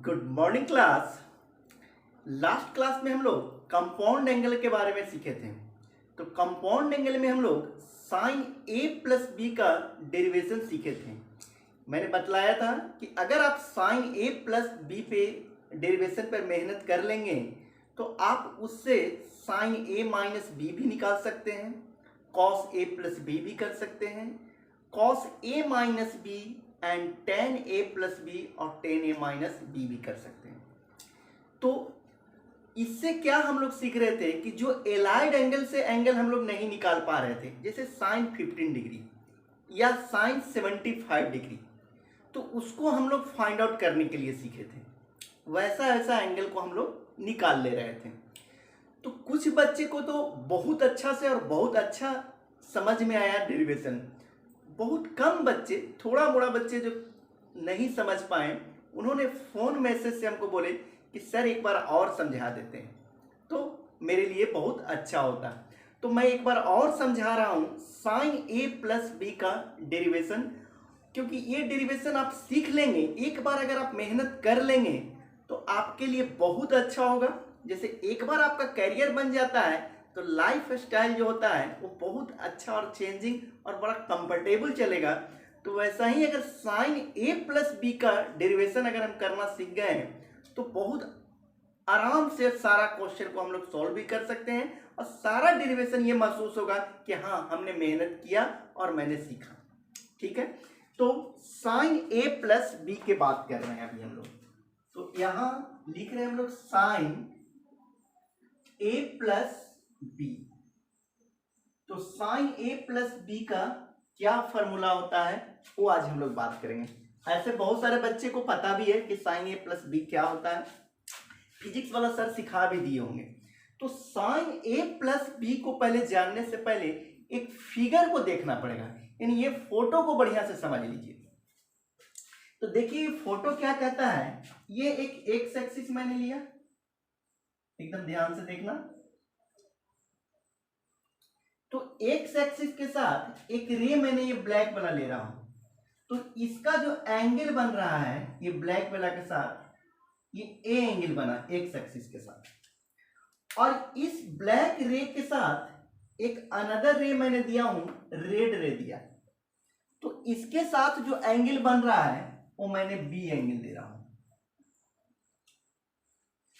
Good morning class. Last class में हम लोग कंपाउंड एंगल के बारे में सीखे थे। तो कंपाउंड एंगल में हम लोग साइन ए प्लस बी का डेरिवेशन सीखे थे। मैंने बतलाया था कि अगर आप साइन ए प्लस बी पे डेरिवेशन पर मेहनत कर लेंगे तो आप उससे साइन ए माइनस बी भी निकाल सकते हैं, कॉस ए प्लस बी भी कर सकते हैं, cos A minus B and tan A plus B और टेन ए माइनस बी भी कर सकते हैं। तो इससे क्या हम लोग सीख रहे थे कि जो एलाइड एंगल से एंगल हम लोग नहीं निकाल पा रहे थे, जैसे साइन 15 डिग्री या साइन 75 डिग्री, तो उसको हम लोग फाइंड आउट करने के लिए सीखे थे। वैसा ऐसा एंगल को हम लोग निकाल ले रहे थे। तो कुछ बच्चे को तो बहुत अच्छा से और बहुत अच्छा समझ में आया डेरिवेशन। बहुत कम बच्चे, थोड़ा मोड़ा बच्चे जो नहीं समझ पाए, उन्होंने फ़ोन मैसेज से हमको बोले कि सर एक बार और समझा देते हैं, तो मेरे लिए बहुत अच्छा होता। तो मैं एक बार और समझा रहा हूँ साइन ए प्लस बी का डेरिवेशन, क्योंकि ये डेरिवेशन आप सीख लेंगे, एक बार अगर आप मेहनत कर लेंगे तो आपके लिए बहुत अच्छा होगा। जैसे एक बार आपका करियर बन जाता है तो लाइफ स्टाइल जो होता है वो बहुत अच्छा और चेंजिंग और बड़ा कंफर्टेबल चलेगा। तो वैसा ही अगर साइन ए प्लस बी का डेरिवेशन अगर हम करना सीख गए हैं तो बहुत आराम से सारा क्वेश्चन को हम लोग सॉल्व भी कर सकते हैं और सारा डेरिवेशन ये महसूस होगा कि हाँ हमने मेहनत किया और मैंने सीखा। ठीक है, तो साइन ए प्लस बी के बात कर रहे हैं अभी हम लोग। तो यहां लिख रहे हैं हम लोग साइन ए प्लस बी। तो साइन ए प्लस बी का क्या फॉर्मूला होता है वो आज हम लोग बात करेंगे। ऐसे बहुत सारे बच्चे को पता भी है कि साइन ए प्लस बी क्या होता है, फिजिक्स वाला सर सिखा भी दिए होंगे। तो साइन ए प्लस बी को पहले जानने से पहले एक फिगर को देखना पड़ेगा, यानी ये फोटो को बढ़िया से समझ लीजिए। तो देखिए फोटो क्या कहता है, ये एक एक्स एक्सिस मैंने लिया, एकदम ध्यान से देखना। तो एक्स एक्सिस के साथ एक रे मैंने ये ब्लैक वाला ले रहा हूं, तो इसका जो एंगल बन रहा है ये ब्लैक वाला के साथ, ये ए एंगल बना एक्स एक्सिस के साथ। और इस ब्लैक रे के साथ एक अनदर रे मैंने दिया हूं, रेड रे दिया, तो इसके साथ जो एंगल बन रहा है वो मैंने बी एंगल दे रहा हूं।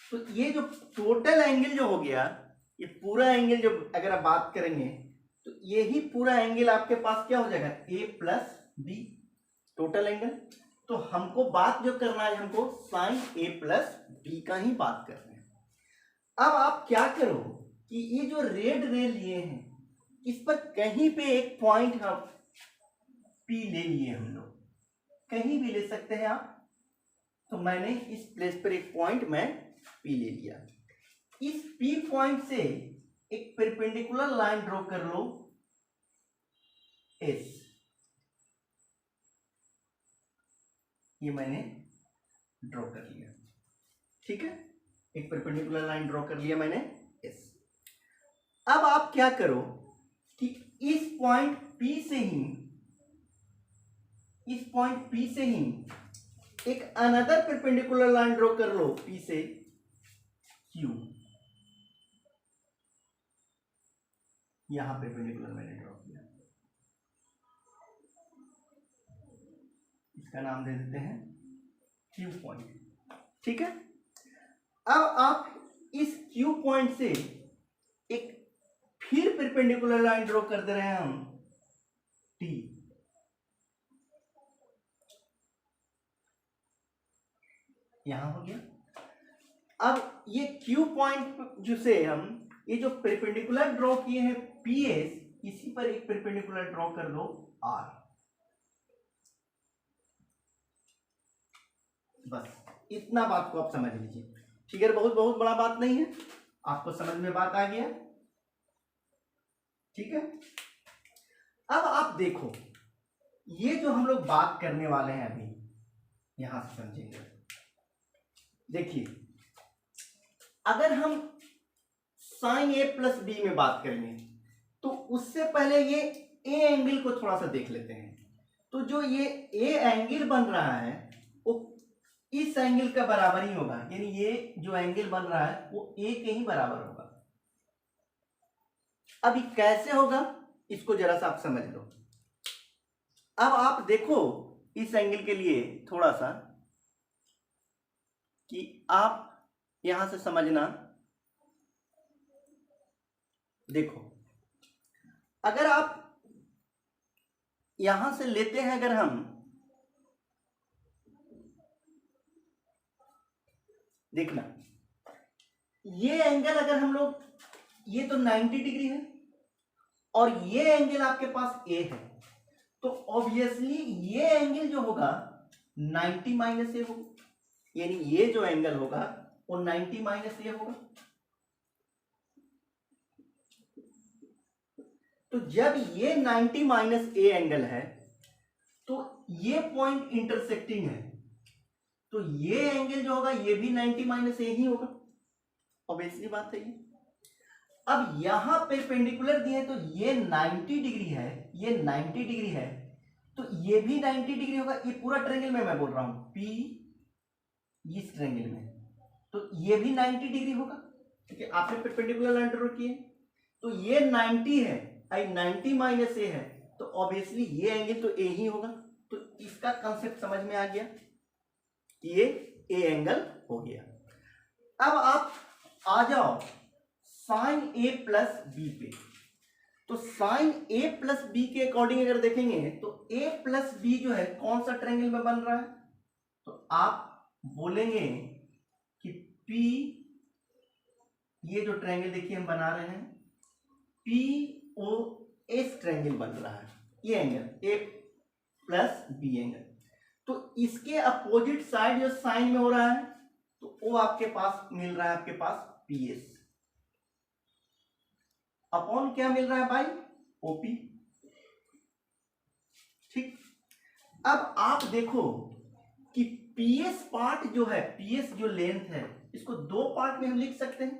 तो ये जो टोटल एंगल जो हो गया, ये पूरा एंगल जो अगर आप बात करेंगे तो यही पूरा एंगल आपके पास क्या हो जाएगा, ए प्लस बी टोटल एंगल। तो हमको बात जो करना है, हमको साइन ए प्लस बी का ही बात करना है। अब आप क्या करो कि ये जो रेड रे लिए हैं इस पर कहीं पे एक पॉइंट हम पी ले लिए, हम लोग कहीं भी ले सकते हैं आप। तो मैंने इस प्लेस पर एक पॉइंट मैं पी ले लिया। इस पी पॉइंट से एक परपेंडिकुलर लाइन ड्रॉ कर लो एस, ये मैंने ड्रॉ कर लिया। ठीक है, एक परपेंडिकुलर लाइन ड्रॉ कर लिया मैंने एस। अब आप क्या करो कि इस पॉइंट P से ही एक अनदर परपेंडिकुलर लाइन ड्रॉ कर लो P से Q, यहां परपेंडिकुलर मैंने ड्रॉ किया, इसका नाम दे देते हैं Q पॉइंट। ठीक है, अब आप इस Q पॉइंट से एक फिर परपेंडिकुलर लाइन ड्रॉ कर दे रहे हैं हम T। यहां हो गया। अब ये Q पॉइंट जो से हम ये जो परपेंडिकुलर ड्रॉ किए हैं PS, इसी पर एक परपेंडिकुलर ड्रॉ कर लो R। बस इतना बात को आप समझ लीजिए। फिगर बहुत बहुत बड़ा बात नहीं है, आपको समझ में बात आ गया। ठीक है, अब आप देखो ये जो हम लोग बात करने वाले हैं अभी, यहां से समझेंगे। देखिए अगर हम साइन ए प्लस बी में बात करेंगे तो उससे पहले ये ए एंगल को थोड़ा सा देख लेते हैं। तो जो ये ए एंगल बन रहा है वो इस एंगल का बराबर ही होगा, यानी ये जो एंगल बन रहा है वो ए के ही बराबर होगा। अब ये कैसे होगा इसको जरा सा आप समझ लो। अब आप देखो इस एंगल के लिए थोड़ा सा कि आप यहां से समझना। देखो अगर आप यहां से लेते हैं, अगर हम देखना ये एंगल अगर हम लोग, ये तो 90 डिग्री है और ये एंगल आपके पास ए है, तो ऑब्वियसली ये एंगल जो होगा 90 माइनस ए होगा, यानी ये जो एंगल होगा वो 90 माइनस ए होगा। तो जब ये 90 माइनस ए एंगल है तो ये पॉइंट इंटरसेक्टिंग है, तो ये एंगल जो होगा ये भी 90 माइनस ए ही होगा, ऑब्वियसली बात है ये। अब यहां परपेंडिकुलर दिए तो ये 90 डिग्री है, ये 90 डिग्री है, तो ये भी 90 डिग्री होगा। ये पूरा ट्रायंगल में मैं बोल रहा हूं पी, इस ट्रायंगल में तो ये भी 90 डिग्री होगा, ठीक है। आपने परपेंडिकुलर लाइन ड्रॉ की है तो ये 90 है, आई 90 माइनस ए है, तो ऑब्वियसली ये एंगल तो ए ही होगा। तो इसका कंसेप्ट समझ में आ गया, ये ए एंगल हो गया। अब आप आ जाओ साइन ए प्लस बी पे। तो साइन ए प्लस बी के अकॉर्डिंग अगर देखेंगे तो ए प्लस बी जो है कौन सा ट्रायंगल में बन रहा है, तो आप बोलेंगे कि पी, ये जो ट्रायंगल देखिए हम बना रहे हैं पी ओ एस ट्रायंगल बन रहा है, ये angle A plus B angle. तो इसके अपोजिट साइड जो साइन में हो रहा है तो वो आपके पास मिल रहा है, आपके पास पी एस अपॉन क्या मिल रहा है भाई, ओपी। ठीक, अब आप देखो कि पीएस पार्ट जो है, पीएस जो लेंथ है, इसको दो पार्ट में हम लिख सकते हैं,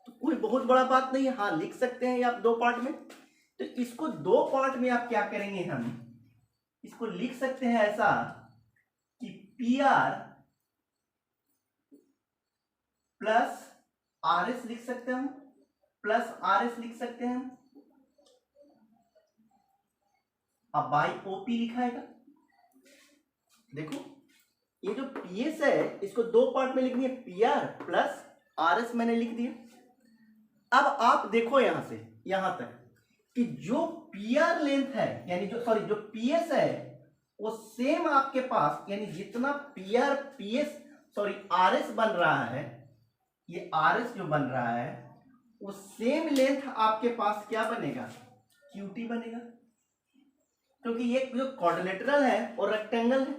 तो कोई बहुत बड़ा बात नहीं है, हाँ लिख सकते हैं आप दो पार्ट में। तो इसको दो पार्ट में आप क्या करेंगे, हम इसको लिख सकते हैं ऐसा कि P R plus R S लिख सकते हैं हम, प्लस आर एस लिख सकते हैं हम, अब बाई ओपी लिखाएगा। देखो ये जो पीएस है इसको दो पार्ट में लिखनी है, P R plus R S मैंने लिख दिया। अब आप देखो यहां से यहां तक कि जो पी आर लेंथ है, यानी जो सॉरी जो पीएस है वो सेम आपके पास, यानी जितना P R PS sorry R S बन रहा है, ये आर एस जो बन रहा है वो सेम लेंथ आपके पास क्या बनेगा, क्यूटी बनेगा, क्योंकि ये जो क्वाड्रिलेटरल है और रेक्टेंगल है।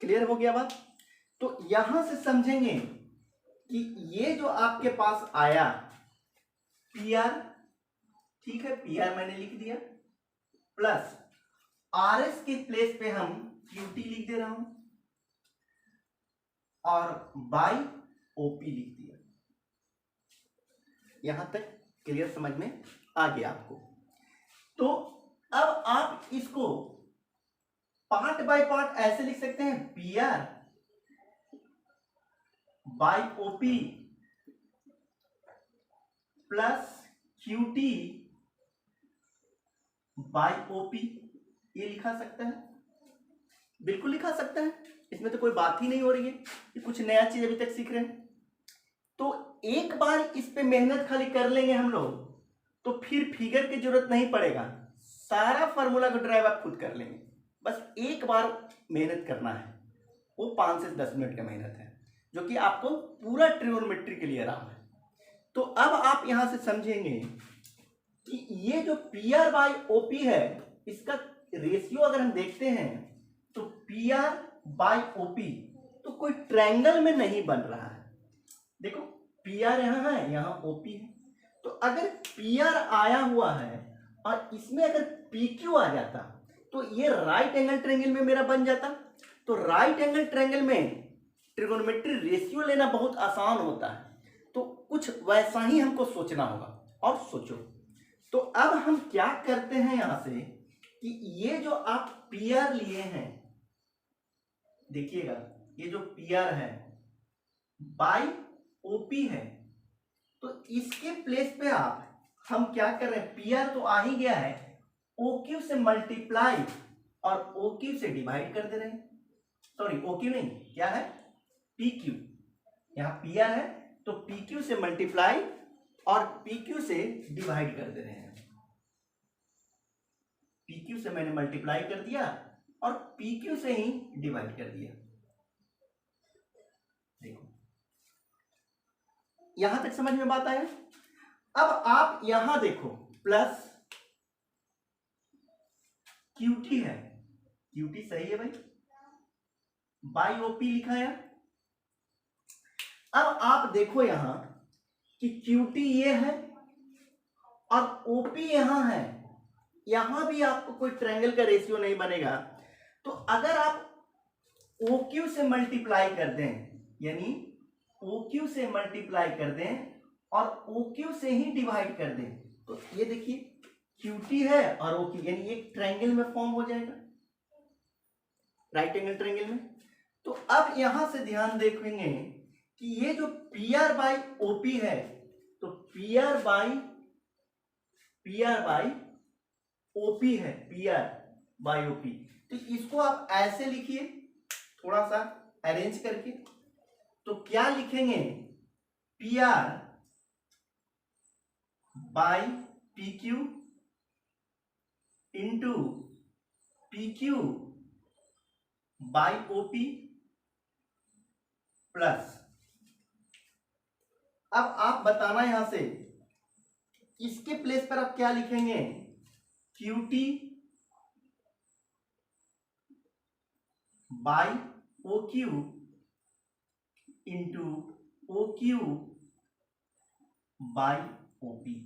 क्लियर हो गया बात। तो यहां से समझेंगे कि ये जो आपके पास आया पी आर, ठीक है पी आर मैंने लिख दिया, प्लस आर एस के प्लेस पे हम क्यूटी लिख दे रहा हूं और बाई ओपी लिख दिया। यहां तक क्लियर समझ में आ गया आपको। तो अब आप इसको पार्ट बाय पार्ट ऐसे लिख सकते हैं, P R by OP plus QT by OP, ये लिखा सकता है, बिल्कुल लिखा सकता है, इसमें तो कोई बात ही नहीं हो रही है, ये कुछ नया चीज अभी तक सीख रहे हैं। तो एक बार इस पे मेहनत खाली कर लेंगे हम लोग तो फिर फिगर की जरूरत नहीं पड़ेगा, सारा फार्मूला को ड्राइव आप खुद कर लेंगे। बस एक बार मेहनत करना है, वो 5 से 10 मिनट का मेहनत है, जो कि आपको पूरा ट्रिगोनोमेट्री के लिए आराम है। तो अब आप यहां से समझेंगे कि ये जो पी आर बाई ओपी है, इसका रेशियो अगर हम देखते हैं तो पी आर बाई ओपी तो कोई ट्रायंगल में नहीं बन रहा है। देखो पी आर यहां है, यहां ओपी है, तो अगर पी आर आया हुआ है और इसमें अगर पी क्यू आ जाता तो ये राइट एंगल ट्रायंगल में मेरा बन जाता। तो राइट एंगल ट्रायंगल में ट्रिगोनोमेट्री रेशियो लेना बहुत आसान होता है, तो कुछ वैसा ही हमको सोचना होगा। और सोचो, तो अब हम क्या करते हैं यहां से कि ये जो आप पी आर लिए हैं, देखिएगा ये जो पी आर है बाई ओपी है, तो इसके प्लेस पे आप हम क्या कर रहे हैं, पी आर तो आ ही गया है, ओ क्यू से मल्टीप्लाई और ओ क्यू से डिवाइड कर दे रहे हैं। सॉरी ओ क्यू नहीं, क्या है, पी क्यू। यहां पी आर है तो पी क्यू से मल्टीप्लाई और पी क्यू से डिवाइड कर दे रहे हैं। पी क्यू से मैंने मल्टीप्लाई कर दिया और पी क्यू से ही डिवाइड कर दिया। देखो यहां तक समझ में बात आया। अब आप यहां देखो प्लस क्यूटी है, क्यूटी सही है भाई, बाई ओपी लिखा है। अब आप देखो यहां कि क्यूटी ये है और ओपी यहां है, यहां भी आपको कोई ट्रायंगल का रेशियो नहीं बनेगा। तो अगर आप OQ से मल्टीप्लाई कर दें, यानी OQ से मल्टीप्लाई कर दें और OQ से ही डिवाइड कर दें, तो ये देखिए QT है और OQ, यानी एक ट्रायंगल में फॉर्म हो जाएगा, राइट एंगल ट्रायंगल में। तो अब यहां से ध्यान देखेंगे कि ये जो PR बाई OP है, तो PR बाई OP है, PR बाई OP, तो इसको आप ऐसे लिखिए थोड़ा सा अरेंज करके। तो क्या लिखेंगे, PR by PQ into PQ by OP plus, अब आप बताना यहां से इसके प्लेस पर आप क्या लिखेंगे, QT by OQ into OQ by OP।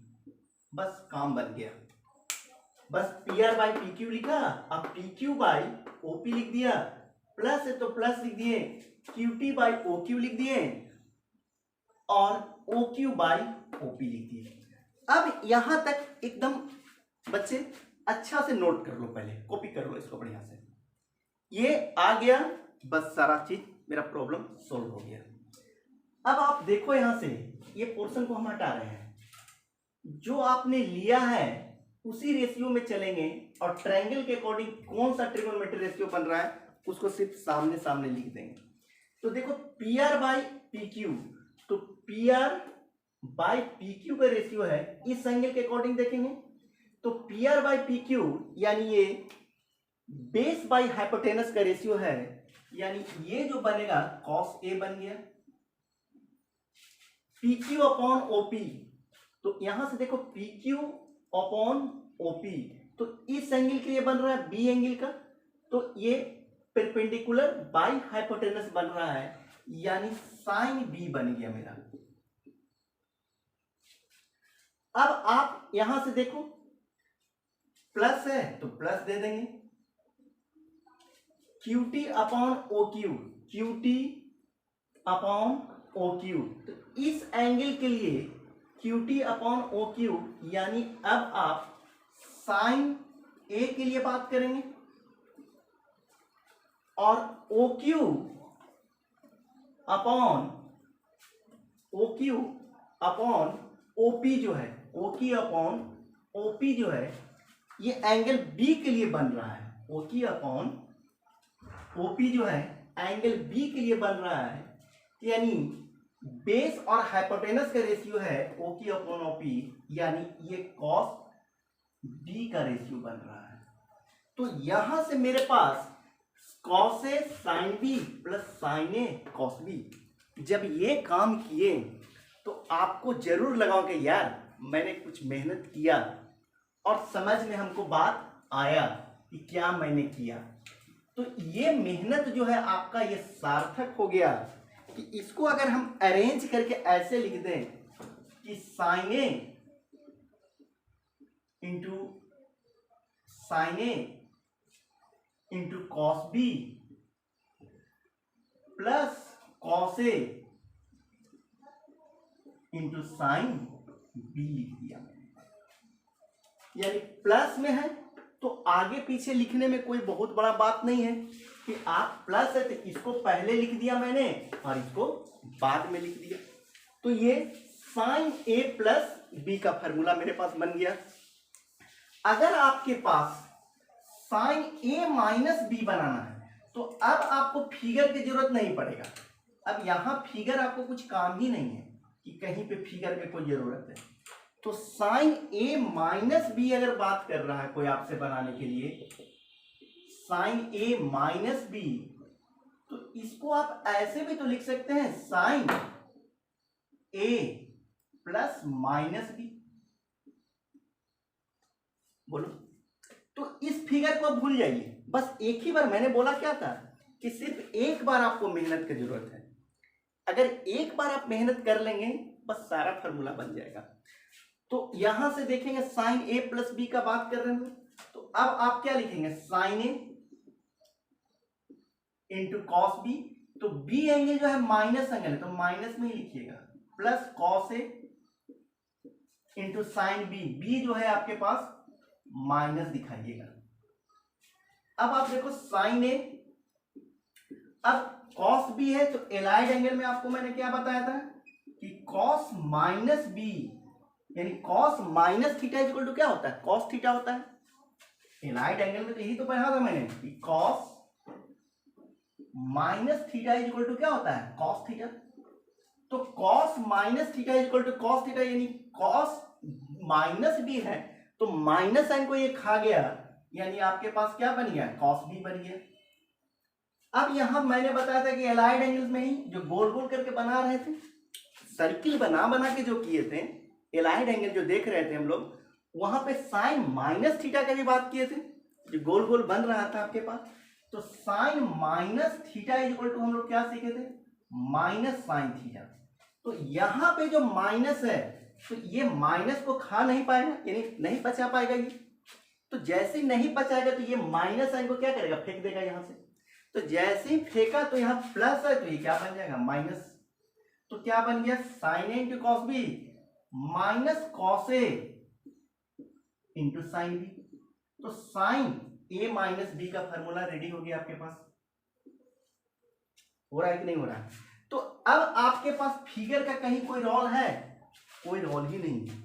बस काम बन गया, बस PR बाई PQ लिखा, अब PQ बाई OP लिख दिया, प्लस है तो प्लस लिख दिए, QT बाई OQ लिख दिए और OQ बाई OP लिख दिए। अब यहां तक एकदम बच्चे अच्छा से नोट कर लो, पहले कॉपी कर लो इसको बढ़िया से। ये आ गया, बस सारा चीज मेरा प्रॉब्लम सॉल्व हो गया। अब आप देखो यहां से ये पोर्शन को हम हटा रहे हैं, जो आपने लिया है उसी रेशियो में चलेंगे और ट्रायंगल के अकॉर्डिंग कौन सा ट्रिगोनोमेट्री रेशियो बन रहा है उसको सिर्फ सामने सामने लिख देंगे। तो देखो PR बाई PQ, तो PR बाई PQ का रेशियो है, इस एंगल के अकॉर्डिंग देखेंगे तो PR बाई PQ यानी ये बेस बाई हाइपोटेनस का रेशियो है, यानी ये जो बनेगा cos A बन गया, PQ अपॉन OP, तो यहां से देखो PQ अपॉन OP, तो इस एंगल के लिए बन रहा है B एंगल का, तो ये परपेंडिकुलर बाई हाइपोटेनस बन रहा है, यानी साइन B बन गया मेरा। अब आप यहां से देखो प्लस है तो प्लस दे देंगे, QT upon OQ, QT upon OQ, तो इस एंगल के लिए QT अपॉन OQ, यानी अब आप साइन A के लिए बात करेंगे और OQ अपॉन OP जो है, OQ अपॉन OP जो है ये एंगल B के लिए बन रहा है, OQ अपॉन OP जो है एंगल B के लिए बन रहा है, यानी बेस और हाइपोटेनस का रेशियो है OQ अपॉन OP, यानी ये cos B का रेशियो बन रहा है। तो यहां से मेरे पास cos A sin B plus sin A cos B, जब ये काम किए तो आपको जरूर लगाओ कि यार मैंने कुछ मेहनत किया और समझ में हमको बात आया कि क्या मैंने किया। तो ये मेहनत जो है आपका ये सार्थक हो गया कि इसको अगर हम अरेंज करके ऐसे लिख दें कि sin A into cos B plus cos A into sine B लिख दिया मैंने, यानी प्लस में है तो आगे पीछे लिखने में कोई बहुत बड़ा बात नहीं है, कि आप प्लस है तो इसको पहले लिख दिया मैंने और इसको बाद में लिख दिया, तो ये साइन ए प्लस बी का फॉर्मूला मेरे पास बन गया। अगर आपके पास साइन ए माइनस बी बनाना है तो अब आपको फिगर की जरूरत नहीं पड़ेगा। अब यहां फिगर आपको कुछ काम ही नहीं है कि कहीं पे फिगर में कोई जरूरत है। तो साइन ए माइनस बी अगर बात कर रहा है कोई आपसे बनाने के लिए, साइन ए माइनस बी, तो इसको आप ऐसे भी तो लिख सकते हैं साइन ए प्लस माइनस बी। बोलो, तो इस फिगर को भूल जाइए, बस एक ही बार मैंने बोला क्या था कि सिर्फ एक बार आपको मेहनत की जरूरत है। अगर एक बार आप मेहनत कर लेंगे बस सारा फॉर्मूला बन जाएगा। तो यहां से देखेंगे साइन ए प्लस बी का बात कर रहे हैं, तो अब आप क्या लिखेंगे sign a into cos B, तो बी एंगल जो है माइनस एंगल है तो माइनस में ही लिखिएगा, plus cos a into sine b, B जो है आपके पास माइनस दिखाइएगा। अब आप देखो साइन ए, अब कॉस बी है तो एलाइड एंगल में आपको मैंने क्या बताया था कि कॉस माइनस बी यानी cos minus theta equal to क्या होता है, कॉस थीटा होता है। एलाइड एंगल में तो यही तो पढ़ा था मैंने कि cos minus theta equal to क्या होता है, कॉस थीटा। तो cos minus theta equal to cos theta, यानी कॉस माइनस बी है तो माइनस साइन को ये खा गया, यानी आपके पास क्या बन गया, कॉस बी बन गया। अब यहां मैंने बताया था कि एलाइड एंगल्स में ही जो गोल गोल करके बना रहे थे, सर्किल बना बना के जो किए थे, एलाइड एंगल जो देख रहे थे हम लोग, वहां पे साइन माइनस थीटा का भी बात किए थे, जो गोल गोल बन रहा था आपके पास। तो sine minus theta equal to हम लोग क्या सीखे थे, माइनस साइन थीटा। तो यहां पे जो माइनस है तो ये माइनस को खा नहीं पाएगा, यानी नहीं बचा पाएगा ये। तो जैसे ही नहीं बचाएगा तो ये माइनस साइन को क्या करेगा, फेंक देगा यहां से। तो जैसे ही फेंका तो यहाँ प्लस है तो ये क्या बन जाएगा, माइनस। तो क्या बन गया, sine a into cos b minus cos a into sine b. तो साइन ए माइनस बी का फॉर्मूला रेडी हो गया आपके पास। हो रहा है कि नहीं हो रहा है। तो अब आपके पास फिगर का कहीं कोई रोल है, कोई रोल ही नहीं है।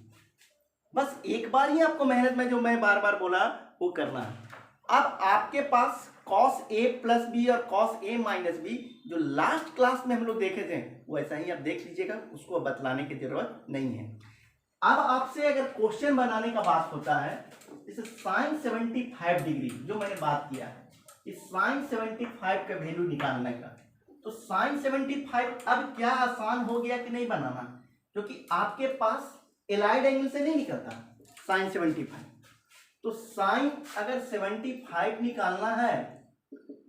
बस एक बार ही आपको मेहनत में जो मैं बार बार बोला वो करना है। अब आपके पास cos a प्लस बी और cos a माइनस बी जो लास्ट क्लास में हम लोग देखे थे वो ऐसा ही आप देख लीजिएगा, उसको बतलाने की जरूरत नहीं है। अब आपसे अगर क्वेश्चन बनाने का बात होता है, जैसे साइन 75 डिग्री जो मैंने बात किया है, इस साइन 75 का वैल्यू निकालने का, तो साइन 75 अब क्या आसान हो गया कि नहीं बनाना, क्योंकि आपके पास एलाइड एंगल से नहीं निकलता साइन 75। तो साइन अगर 75 निकालना है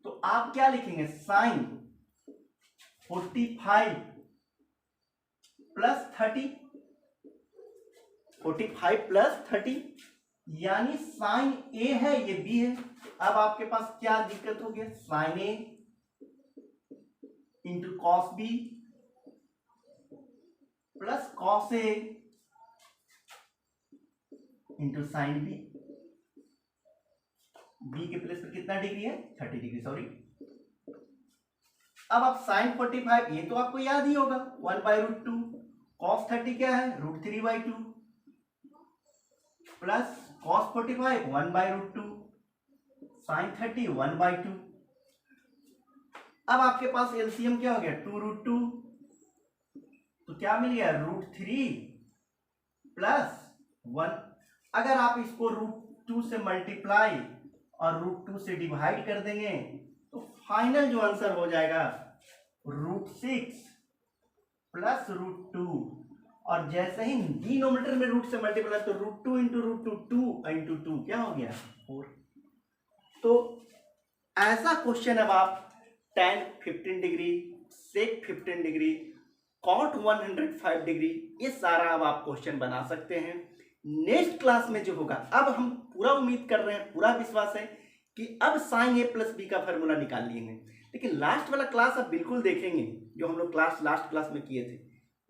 तो आप क्या लिखेंगे, साइन 45 प्लस 30, 45 प्लस 30 यानी साइन ए है ये बी है। अब आपके पास क्या दिक्कत हो गया, sine a into cos b plus cos a into sine b. B के प्लेस पर कितना डिग्री है, 30 डिग्री, सॉरी। अब आप साइन 45 ये तो आपको याद ही होगा 1/√2, कॉस 30 क्या है √3/2 प्लस कॉस 45 1/√2, साइन 30 1/2। अब आपके पास एलसीएम क्या हो गया 2√2, तो क्या मिल गया √3 प्लस 1। अगर आप इसको √2 से मल्टीप्लाई और √2 से डिवाइड कर देंगे तो फाइनल जो आंसर हो जाएगा √6 प्लस √2, और जैसे ही डिनोमिनेटर में रूट से मल्टीप्लाई तो √2 इंटू √2 2 इंटू 2 क्या हो गया 4। तो ऐसा क्वेश्चन अब आप tan 15 degree, sec 15 degree, cot 105 degree, ये सारा अब आप क्वेश्चन बना सकते हैं। नेक्स्ट क्लास में जो होगा, अब हम पूरा उम्मीद कर रहे हैं, पूरा विश्वास है कि अब साइन ए प्लस बी का फॉर्मूला निकाल लेंगे। लेकिन लास्ट वाला क्लास आप बिल्कुल देखेंगे, जो हम लोग लास्ट क्लास में किए थे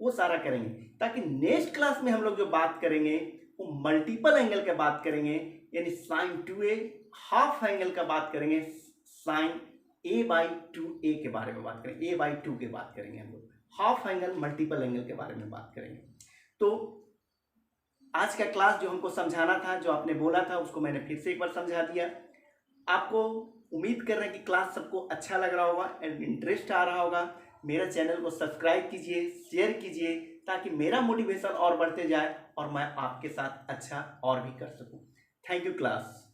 वो सारा करेंगे, ताकि नेक्स्ट क्लास में हम लोग जो बात करेंगे वो मल्टीपल एंगल का बात करेंगे, यानी साइन 2a, हाफ एंगल का बात करेंगे साइन A/2 के बारे में बात करेंगे, A/2 की बात करेंगे हम लोग, हाफ एंगल मल्टीपल एंगल के बारे में बात करेंगे। तो आज का क्लास जो हमको समझाना था, जो आपने बोला था, उसको मैंने फिर से एक बार समझा दिया। आपको उम्मीद कर रहे हैं कि क्लास सबको अच्छा लग रहा होगा एंड इंटरेस्ट आ रहा होगा। मेरा चैनल को सब्सक्राइब कीजिए, शेयर कीजिए, ताकि मेरा मोटिवेशन और बढ़ते जाए और मैं आपके साथ अच्छा और भी कर सकूं। Thank you class.